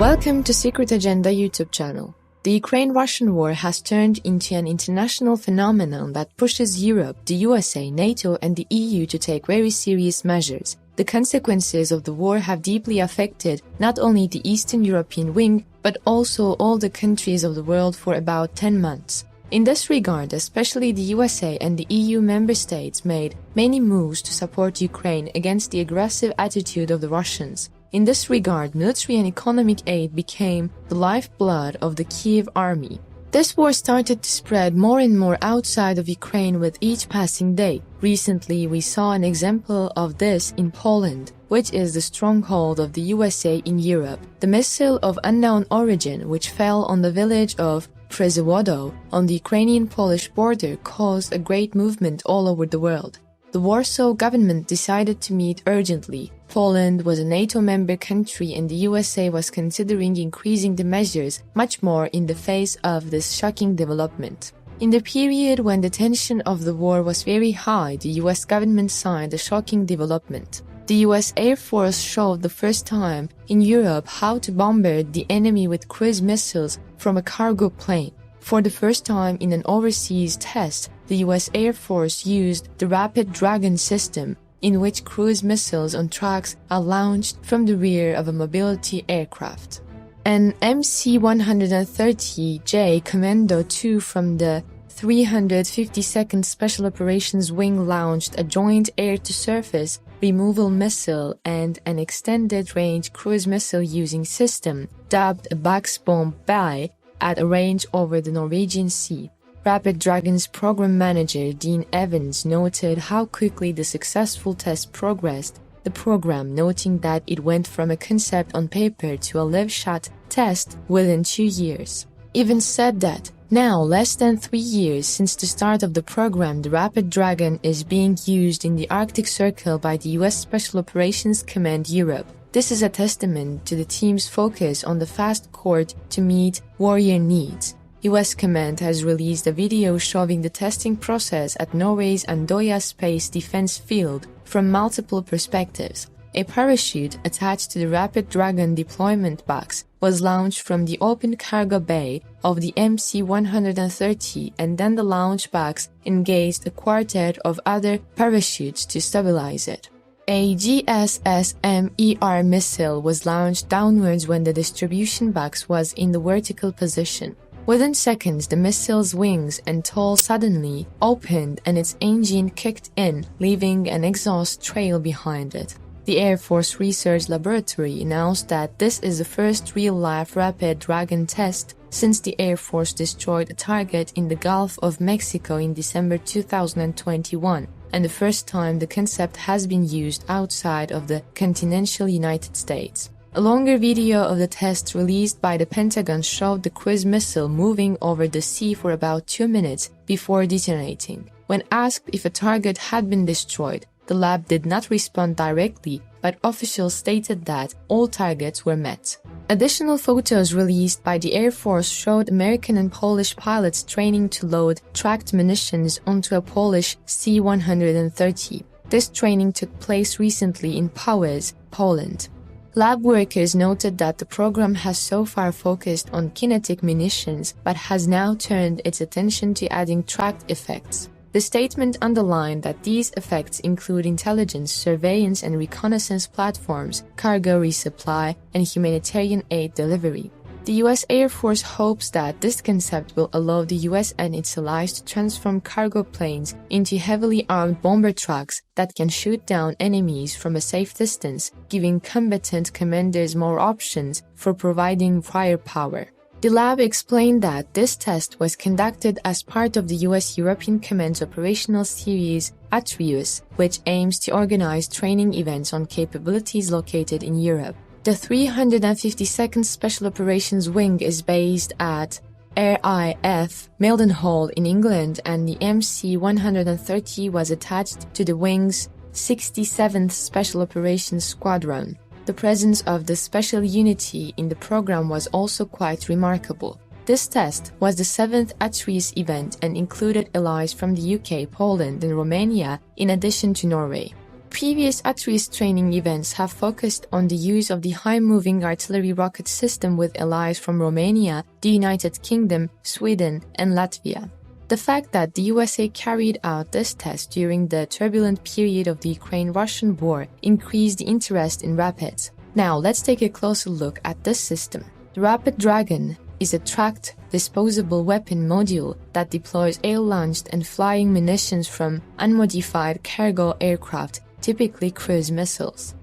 Welcome to Secret Agenda YouTube channel. The Ukraine-Russian war has turned into an international phenomenon that pushes Europe, the USA, NATO and the EU to take very serious measures. The consequences of the war have deeply affected not only the Eastern European wing, but also all the countries of the world for about 10 months. In this regard, especially the USA and the EU member states made many moves to support Ukraine against the aggressive attitude of the Russians. In this regard, military and economic aid became the lifeblood of the Kiev army. This war started to spread more and more outside of Ukraine with each passing day. Recently, we saw an example of this in Poland, which is the stronghold of the USA in Europe. The missile of unknown origin, which fell on the village of Przewodo on the Ukrainian-Polish border, caused a great movement all over the world. The Warsaw government decided to meet urgently. Poland was a NATO member country and the USA was considering increasing the measures much more in the face of this shocking development. In the period when the tension of the war was very high, the US government signed a shocking development. The US Air Force showed the first time in Europe how to bombard the enemy with cruise missiles from a cargo plane. For the first time in an overseas test, the US Air Force used the Rapid Dragon system, in which cruise missiles on tracks are launched from the rear of a mobility aircraft. An MC-130J Commando 2 from the 352nd Special Operations Wing launched a joint air-to-surface removal missile and an extended-range cruise missile-using system, dubbed a Bugsbomb Bay, at a range over the Norwegian Sea. Rapid Dragon's program manager Dean Evans noted how quickly the successful test progressed, the program noting that it went from a concept on paper to a live-shot test within 2 years. Evans said that, now less than 3 years since the start of the program, the Rapid Dragon is being used in the Arctic Circle by the US Special Operations Command Europe. This is a testament to the team's focus on the fast court to meet warrior needs. US Command has released a video showing the testing process at Norway's Andøya Space Defense Field from multiple perspectives. A parachute attached to the Rapid Dragon deployment box was launched from the open cargo bay of the MC-130 and then the launch box engaged a quartet of other parachutes to stabilize it. A GSS-MER missile was launched downwards when the distribution box was in the vertical position. Within seconds, the missile's wings and tail suddenly opened and its engine kicked in, leaving an exhaust trail behind it. The Air Force Research Laboratory announced that this is the first real-life Rapid Dragon test since the Air Force destroyed a target in the Gulf of Mexico in December 2021, and the first time the concept has been used outside of the continental United States. A longer video of the test released by the Pentagon showed the cruise missile moving over the sea for about 2 minutes before detonating. When asked if a target had been destroyed, the lab did not respond directly, but officials stated that all targets were met. Additional photos released by the Air Force showed American and Polish pilots training to load tracked munitions onto a Polish C-130. This training took place recently in Powice, Poland. Lab workers noted that the program has so far focused on kinetic munitions but has now turned its attention to adding tracked effects. The statement underlined that these effects include intelligence, surveillance and reconnaissance platforms, cargo resupply, and humanitarian aid delivery. The US Air Force hopes that this concept will allow the US and its allies to transform cargo planes into heavily armed bomber trucks that can shoot down enemies from a safe distance, giving combatant commanders more options for providing firepower. The lab explained that this test was conducted as part of the US-European Command's operational series Atreus, which aims to organize training events on capabilities located in Europe. The 352nd Special Operations Wing is based at RAF Mildenhall in England, and the MC-130 was attached to the wing's 67th Special Operations Squadron. The presence of the special unity in the program was also quite remarkable. This test was the 7th Atreus event and included allies from the UK, Poland and Romania in addition to Norway. Previous at-risk training events have focused on the use of the high-moving artillery rocket system with allies from Romania, the United Kingdom, Sweden, and Latvia. The fact that the USA carried out this test during the turbulent period of the Ukraine-Russian war increased the interest in Rapids. Now let's take a closer look at this system. The Rapid Dragon is a tracked, disposable weapon module that deploys air-launched and flying munitions from unmodified cargo aircraft, typically cruise missiles.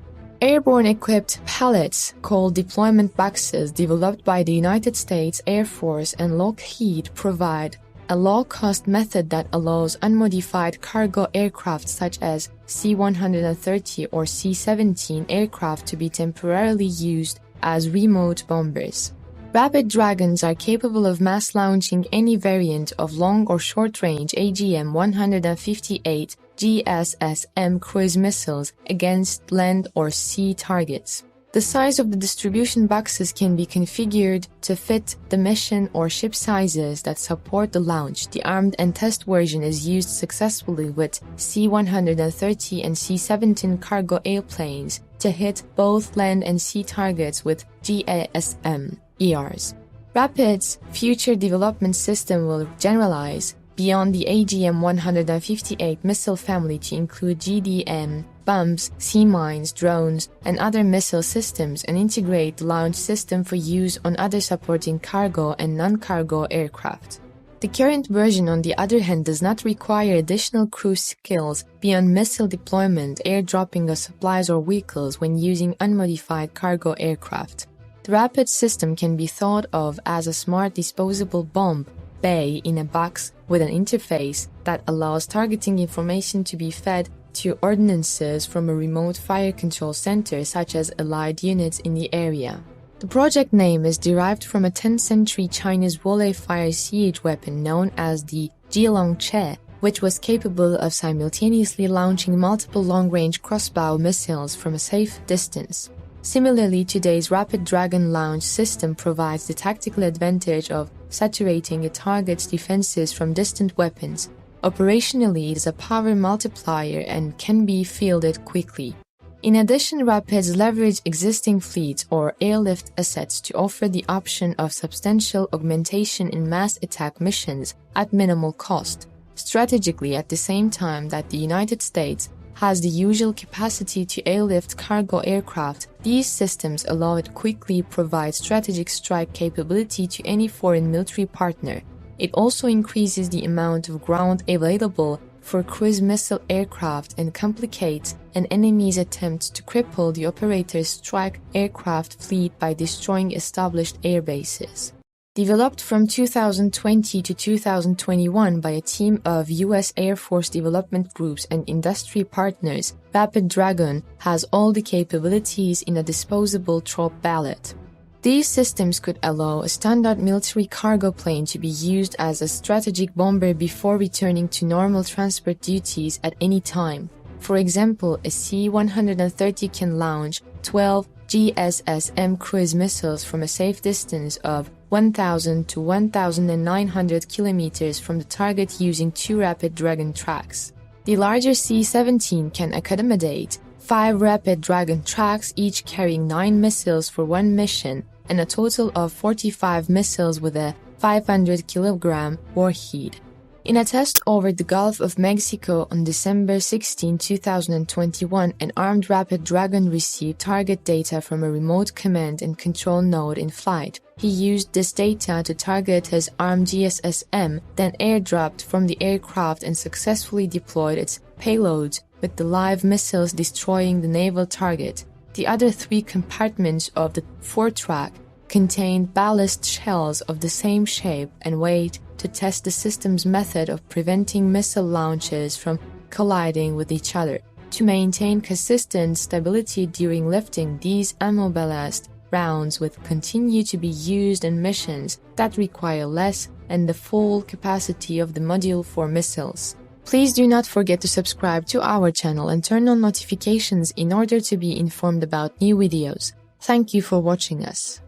Airborne-equipped pallets, called deployment boxes, developed by the United States Air Force and Lockheed, provide a low-cost method that allows unmodified cargo aircraft such as C-130 or C-17 aircraft to be temporarily used as remote bombers. Rapid Dragons are capable of mass launching any variant of long or short-range AGM-158 GSSM cruise missiles against land or sea targets. The size of the distribution boxes can be configured to fit the mission or ship sizes that support the launch. The armed and test version is used successfully with C-130 and C-17 cargo airplanes to hit both land and sea targets with GASM ERs. Rapid's future development system will generalize beyond the AGM-158 missile family to include GDM, bombs, sea mines, drones, and other missile systems, and integrate the launch system for use on other supporting cargo and non-cargo aircraft. The current version, on the other hand, does not require additional crew skills beyond missile deployment, airdropping of supplies or vehicles when using unmodified cargo aircraft. The Rapid system can be thought of as a smart disposable bomb bay in a box with an interface that allows targeting information to be fed to ordnances from a remote fire control center such as allied units in the area. The project name is derived from a 10th century Chinese volley-fire siege weapon known as the Jilongche, which was capable of simultaneously launching multiple long-range crossbow missiles from a safe distance. Similarly, today's Rapid Dragon launch system provides the tactical advantage of saturating a target's defenses from distant weapons. Operationally, it is a power multiplier and can be fielded quickly. In addition, Rapids leverage existing fleets or airlift assets to offer the option of substantial augmentation in mass attack missions at minimal cost. Strategically, at the same time that the United States has the usual capacity to airlift cargo aircraft, these systems allow it quickly provide strategic strike capability to any foreign military partner. It also increases the amount of ground available for cruise missile aircraft and complicates an enemy's attempt to cripple the operator's strike aircraft fleet by destroying established air bases. Developed from 2020 to 2021 by a team of U.S. Air Force development groups and industry partners, Rapid Dragon has all the capabilities in a disposable troop ballot. These systems could allow a standard military cargo plane to be used as a strategic bomber before returning to normal transport duties at any time. For example, a C-130 can launch 12 GSSM cruise missiles from a safe distance of 1,000 to 1,900 kilometers from the target using 2 Rapid Dragon tracks. The larger C-17 can accommodate 5 Rapid Dragon tracks, each carrying 9 missiles for one mission, and a total of 45 missiles with a 500-kilogram warhead. In a test over the Gulf of Mexico on December 16, 2021, an armed Rapid Dragon received target data from a remote command and control node in flight. He used this data to target his armed GSSM, then airdropped from the aircraft and successfully deployed its payloads, with the live missiles destroying the naval target. The other 3 compartments of the foretrack contained ballast shells of the same shape and weight to test the system's method of preventing missile launches from colliding with each other. To maintain consistent stability during lifting, these ammo ballast rounds will continue to be used in missions that require less and the full capacity of the module for missiles. Please do not forget to subscribe to our channel and turn on notifications in order to be informed about new videos. Thank you for watching us.